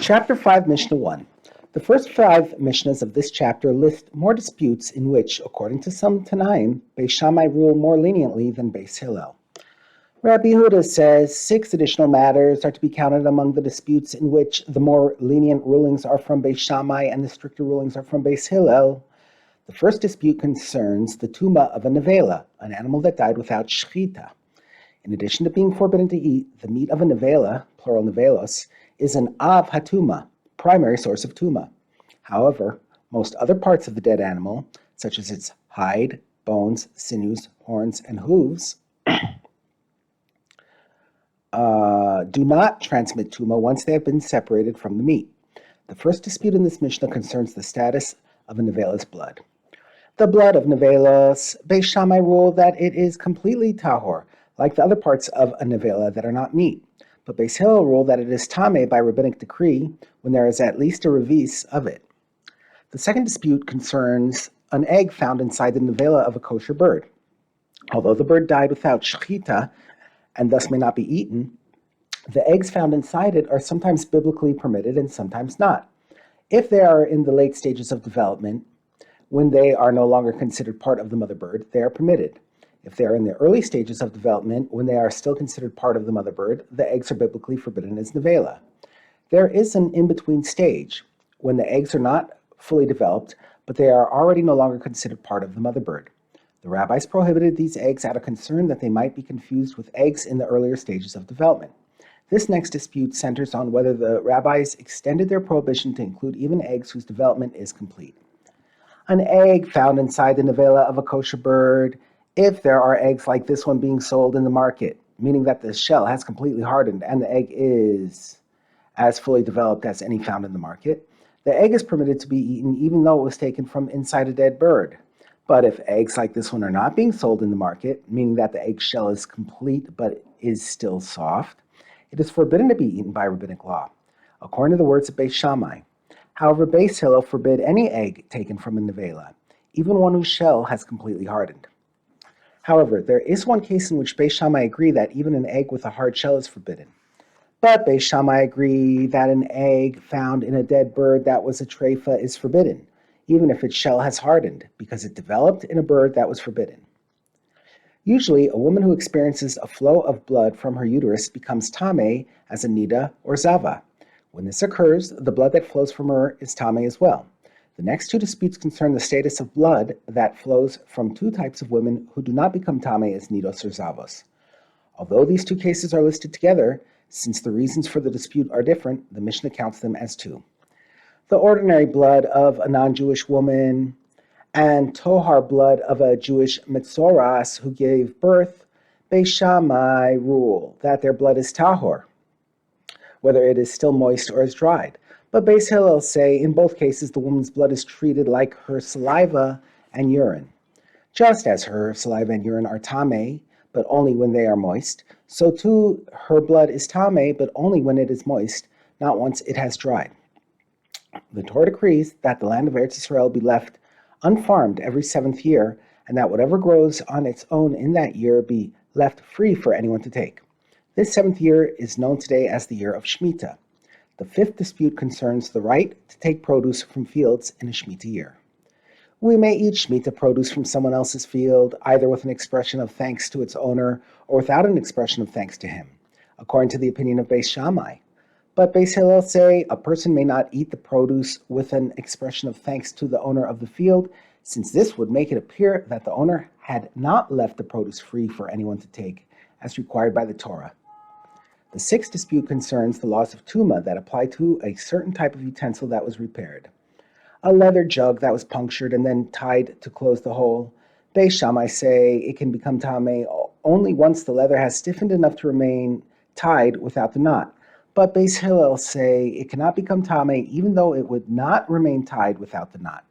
Chapter 5, Mishnah 1. The first 5 Mishnahs of this chapter list more disputes in which, according to some Tanaim, Beis Shammai rule more leniently than Beis Hillel. Rabbi Yehuda says 6 additional matters are to be counted among the disputes in which the more lenient rulings are from Beis Shammai and the stricter rulings are from Beis Hillel. The first dispute concerns the tumah of a nevela, an animal that died without shechita. In addition to being forbidden to eat, the meat of a nevela, plural nevelos, is an av hatuma, primary source of tuma. However, most other parts of the dead animal, such as its hide, bones, sinews, horns, and hooves, do not transmit tuma once they have been separated from the meat. The first dispute in this Mishnah concerns the status of a nevela's blood. The blood of nevelos, Beis Shammai rule that it is completely tahor, like the other parts of a nevela that are not meat. But Beis Hillel rule that it is tameh by rabbinic decree when there is at least a revis of it. The second dispute concerns an egg found inside the nevela of a kosher bird. Although the bird died without shechita and thus may not be eaten, the eggs found inside it are sometimes biblically permitted and sometimes not. If they are in the late stages of development, when they are no longer considered part of the mother bird, they are permitted. If they are in the early stages of development, when they are still considered part of the mother bird, the eggs are biblically forbidden as nevela. There is an in-between stage, when the eggs are not fully developed, but they are already no longer considered part of the mother bird. The rabbis prohibited these eggs out of concern that they might be confused with eggs in the earlier stages of development. This next dispute centers on whether the rabbis extended their prohibition to include even eggs whose development is complete. An egg found inside the nevela of a kosher bird, if there are eggs like this one being sold in the market, meaning that the shell has completely hardened and the egg is as fully developed as any found in the market, the egg is permitted to be eaten even though it was taken from inside a dead bird. But if eggs like this one are not being sold in the market, meaning that the egg shell is complete but is still soft, it is forbidden to be eaten by rabbinic law, according to the words of Beis Shammai. However, Beis Hillel forbid any egg taken from a nevela, even one whose shell has completely hardened. However, there is one case in which Beis Shammai agree that even an egg with a hard shell is forbidden. But Beis Shammai agree that an egg found in a dead bird that was a treifa is forbidden, even if its shell has hardened, because it developed in a bird that was forbidden. Usually, a woman who experiences a flow of blood from her uterus becomes tameh as a nida or zava. When this occurs, the blood that flows from her is tameh as well. The next 2 disputes concern the status of blood that flows from 2 types of women who do not become tameh as nidos or zavos. Although these 2 cases are listed together, since the reasons for the dispute are different, the Mishnah counts them as 2. The ordinary blood of a non-Jewish woman and tohar blood of a Jewish mitzoras who gave birth, Beis Shammai rule that their blood is tahor, whether it is still moist or is dried. But Beis Hillel say in both cases the woman's blood is treated like her saliva and urine. Just as her saliva and urine are tameh, but only when they are moist, so too her blood is tameh, but only when it is moist, not once it has dried. The Torah decrees that the land of Eretz Yisrael be left unfarmed every 7th year, and that whatever grows on its own in that year be left free for anyone to take. This 7th year is known today as the year of Shemitah. The 5th dispute concerns the right to take produce from fields in a Shemitah year. We may eat Shemitah produce from someone else's field, either with an expression of thanks to its owner or without an expression of thanks to him, according to the opinion of Beis Shammai. But Beis Hillel say a person may not eat the produce with an expression of thanks to the owner of the field, since this would make it appear that the owner had not left the produce free for anyone to take, as required by the Torah. The 6th dispute concerns the laws of Tuma that apply to a certain type of utensil that was repaired. A leather jug that was punctured and then tied to close the hole. Beis Shammai say it can become tameh only once the leather has stiffened enough to remain tied without the knot. But Beis Hillel say it cannot become tameh even though it would not remain tied without the knot.